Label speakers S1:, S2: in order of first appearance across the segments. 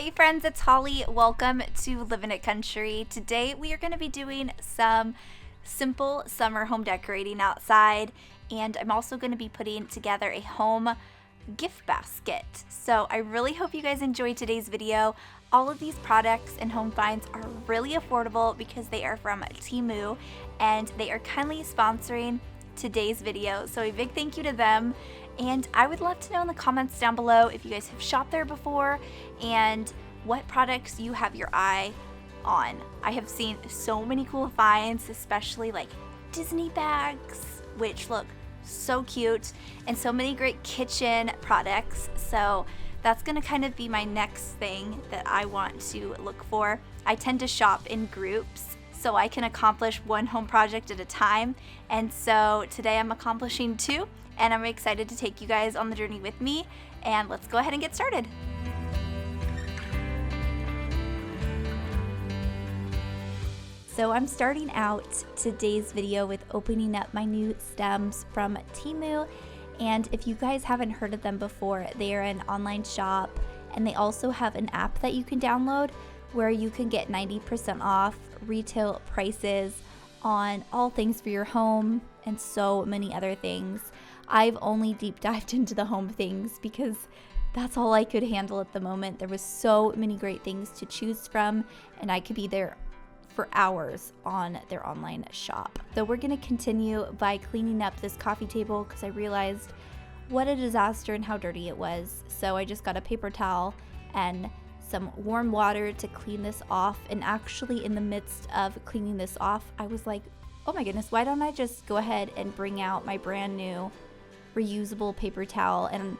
S1: Hey friends, it's Holly. Welcome to Living It Country. Today we are going to be doing some simple summer home decorating outside, and I'm also going to be putting together a home gift basket. So I really hope you guys enjoyed today's video. All of these products and home finds are really affordable because they are from Temu, and they are kindly sponsoring today's video. So a big thank you to them. And I would love to know in the comments down below if you guys have shopped there before and what products you have your eye on. I have seen so many cool finds, especially like Disney bags, which look so cute, and so many great kitchen products. So that's gonna kind of be my next thing that I want to look for. I tend to shop in groups so I can accomplish one home project at a time. And so today I'm accomplishing two, and I'm excited to take you guys on the journey with me, and let's go ahead and get started. So I'm starting out today's video with opening up my new stems from Temu, and if you guys haven't heard of them before, they are an online shop, and they also have an app that you can download where you can get 90% off retail prices on all things for your home and so many other things. I've only deep dived into the home things because that's all I could handle at the moment. There was so many great things to choose from, and I could be there for hours on their online shop. So we're gonna continue by cleaning up this coffee table because I realized what a disaster and how dirty it was. So I just got a paper towel and some warm water to clean this off. And actually in the midst of cleaning this off, I was like, oh my goodness, why don't I just go ahead and bring out my brand new reusable paper towel? And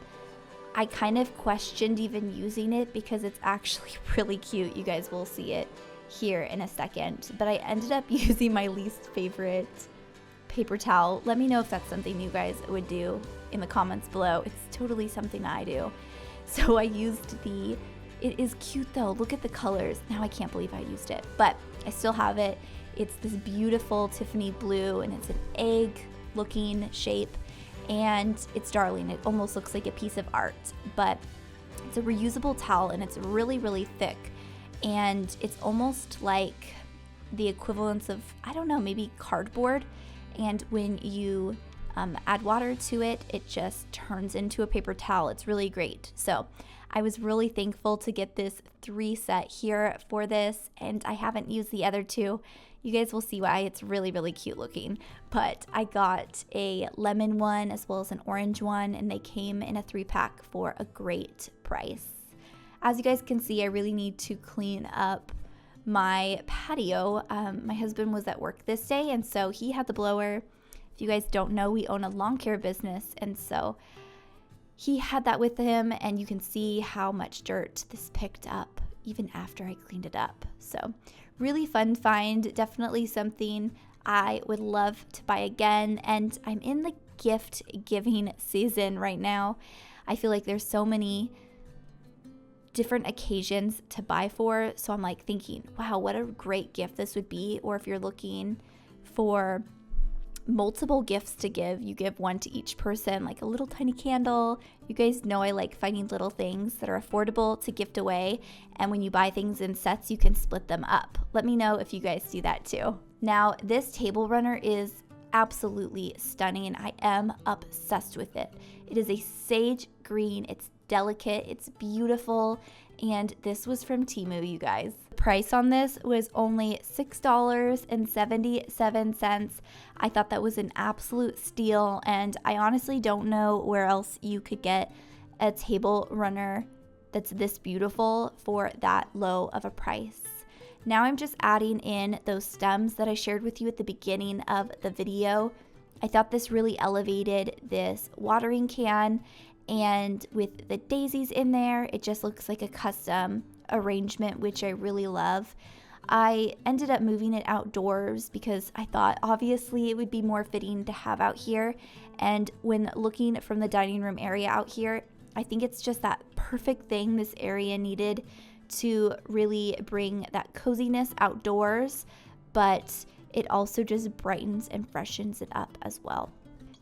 S1: I kind of questioned even using it because it's actually really cute. You guys will see it here in a second, but I ended up using my least favorite paper towel. Let me know if that's something you guys would do in the comments below. It's totally something I do. So I used it is cute though, look at the colors. Now I can't believe I used it, but I still have it. It's this beautiful Tiffany blue, and it's an egg looking shape, and it's darling. It almost looks like a piece of art, but it's a reusable towel, and it's really, really thick. And it's almost like the equivalence of, I don't know, maybe cardboard. And when you add water to it, it just turns into a paper towel. It's really great. So I was really thankful to get this 3 set here for this, and I haven't used the other 2. You guys will see why. It's really, really cute looking. But I got a lemon one as well as an orange one, and they came in a 3-pack for a great price. As you guys can see, I really need to clean up my patio. My husband was at work this day, and so he had the blower. If you guys don't know, we own a lawn care business, and so he had that with him, and you can see how much dirt this picked up even after I cleaned it up. So really fun find, definitely something I would love to buy again. And I'm in the gift giving season right now. I feel like there's so many different occasions to buy for, so I'm like thinking, wow, what a great gift this would be. Or if you're looking for multiple gifts to give, you give one to each person, like a little tiny candle. You guys know I like finding little things that are affordable to gift away, and when you buy things in sets, you can split them up. Let me know if you guys do that too. Now, this table runner is absolutely stunning, and I am obsessed with it. It is a sage green. It's delicate, it's beautiful, and this was from Temu, you guys. The price on this was only $6.77. I thought that was an absolute steal, and I honestly don't know where else you could get a table runner that's this beautiful for that low of a price. Now I'm just adding in those stems that I shared with you at the beginning of the video. I thought this really elevated this watering can, and with the daisies in there, it just looks like a custom arrangement, which I really love. I ended up moving it outdoors because I thought obviously it would be more fitting to have out here. And when looking from the dining room area out here, I think it's just that perfect thing this area needed to really bring that coziness outdoors, but it also just brightens and freshens it up as well.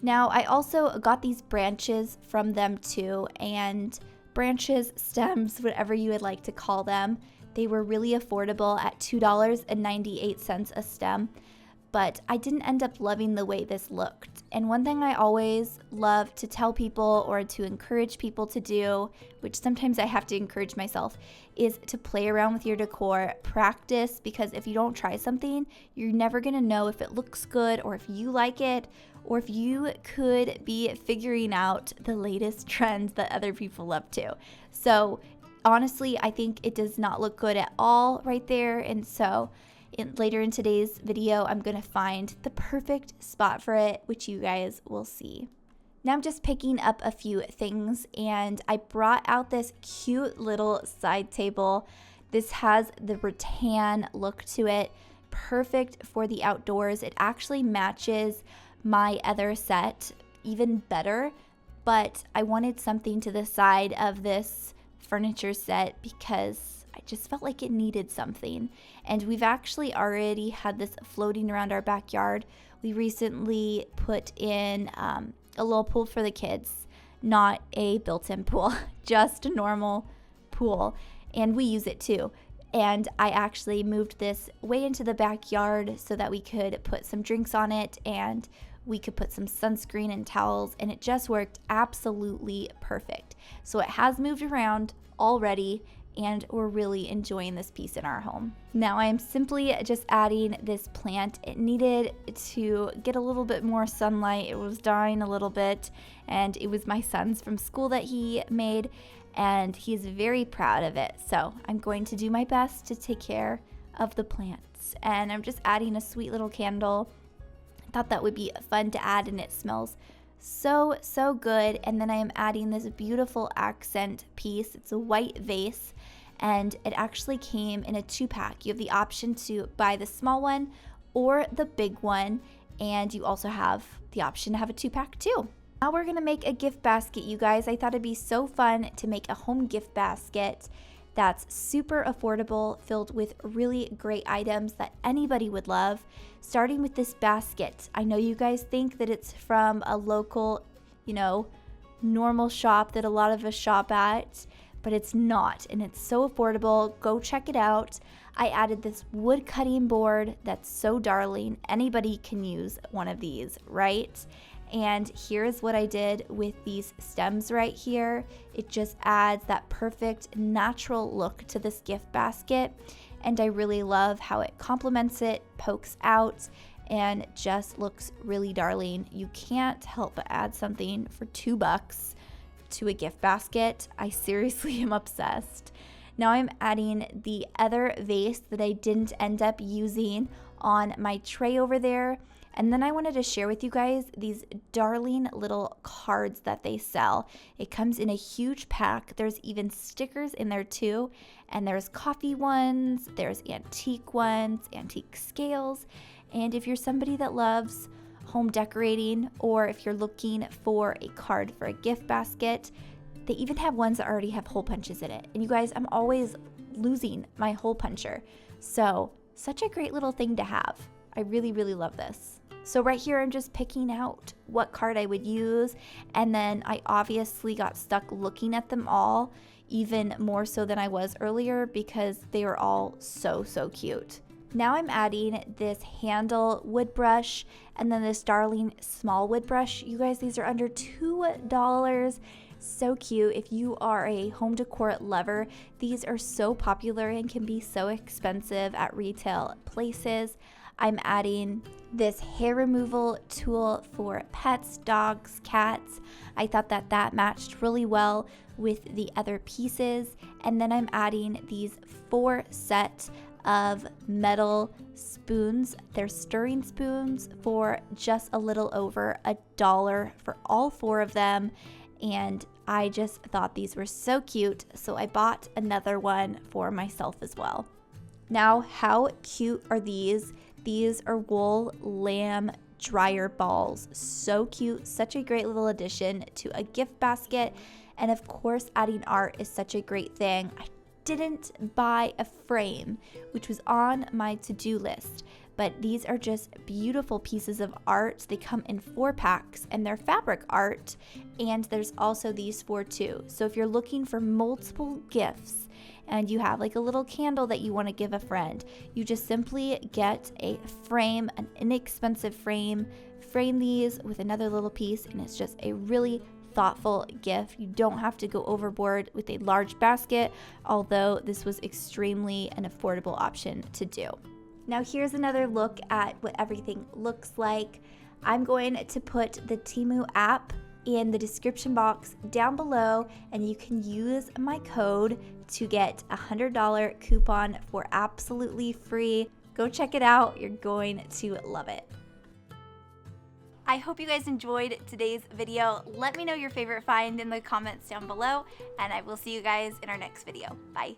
S1: Now, I also got these branches from them too, and branches, stems, whatever you would like to call them. They were really affordable at $2.98 a stem, but I didn't end up loving the way this looked. And one thing I always love to tell people or to encourage people to do, which sometimes I have to encourage myself, is to play around with your decor, practice, because if you don't try something, you're never gonna know if it looks good or if you like it, or if you could be figuring out the latest trends that other people love too. So honestly, I think it does not look good at all right there. And so later in today's video, I'm going to find the perfect spot for it, which you guys will see. Now I'm just picking up a few things, and I brought out this cute little side table. This has the rattan look to it, perfect for the outdoors. It actually matches my other set even better, but I wanted something to the side of this furniture set because I just felt like it needed something. And we've actually already had this floating around our backyard. We recently put in a little pool for the kids, not a built-in pool, just a normal pool, and we use it too. And I actually moved this way into the backyard so that we could put some drinks on it and we could put some sunscreen and towels, and it just worked absolutely perfect. So it has moved around already, and we're really enjoying this piece in our home. Now I am simply just adding this plant. It needed to get a little bit more sunlight. It was dying a little bit, and it was my son's from school that he made, and he's very proud of it. So I'm going to do my best to take care of the plants. And I'm just adding a sweet little candle. I thought that would be fun to add, and it smells so good. And then I am adding this beautiful accent piece. It's a white vase, and it actually came in a 2-pack. You have the option to buy the small one or the big one, and you also have the option to have a 2-pack too. Now we're gonna make a gift basket, you guys. I thought it'd be so fun to make a home gift basket that's super affordable, filled with really great items that anybody would love. Starting with this basket. I know you guys think that it's from a local, normal shop that a lot of us shop at, but it's not, and it's so affordable. Go check it out. I added this wood cutting board that's so darling. Anybody can use one of these, right? And here's what I did with these stems right here. It just adds that perfect natural look to this gift basket. And I really love how it complements it, pokes out, and just looks really darling. You can't help but add something for $2 to a gift basket. I seriously am obsessed. Now I'm adding the other vase that I didn't end up using on my tray over there. And then I wanted to share with you guys these darling little cards that they sell. It comes in a huge pack. There's even stickers in there too. And there's coffee ones, there's antique ones, antique scales. And if you're somebody that loves home decorating, or if you're looking for a card for a gift basket, they even have ones that already have hole punches in it. And you guys, I'm always losing my hole puncher. So such a great little thing to have. I really love this. So right here, I'm just picking out what card I would use. And then I obviously got stuck looking at them all, even more so than I was earlier, because they are all so cute. Now I'm adding this handle wood brush and then this darling small wood brush. You guys, these are under $2. So cute. If you are a home decor lover, these are so popular and can be so expensive at retail places. I'm adding this hair removal tool for pets, dogs, cats. I thought that matched really well with the other pieces. And then I'm adding these 4 sets of metal spoons. They're stirring spoons for just a little over $1 for all 4 of them. And I just thought these were so cute, so I bought another one for myself as well. Now, how cute are these? These are wool lamb dryer balls. So cute, such a great little addition to a gift basket. And of course, adding art is such a great thing. I didn't buy a frame, which was on my to-do list, but these are just beautiful pieces of art. They come in 4 packs and they're fabric art, and there's also these 4 too. So if you're looking for multiple gifts and you have like a little candle that you want to give a friend, you just simply get a frame, an inexpensive frame these with another little piece, and it's just a really thoughtful gift. You don't have to go overboard with a large basket, although this was extremely an affordable option to do. Now here's another look at what everything looks like. I'm going to put the Temu app in the description box down below, and you can use my code to get a $100 coupon for absolutely free. Go check it out. You're going to love it. I hope you guys enjoyed today's video. Let me know your favorite find in the comments down below, and I will see you guys in our next video. Bye.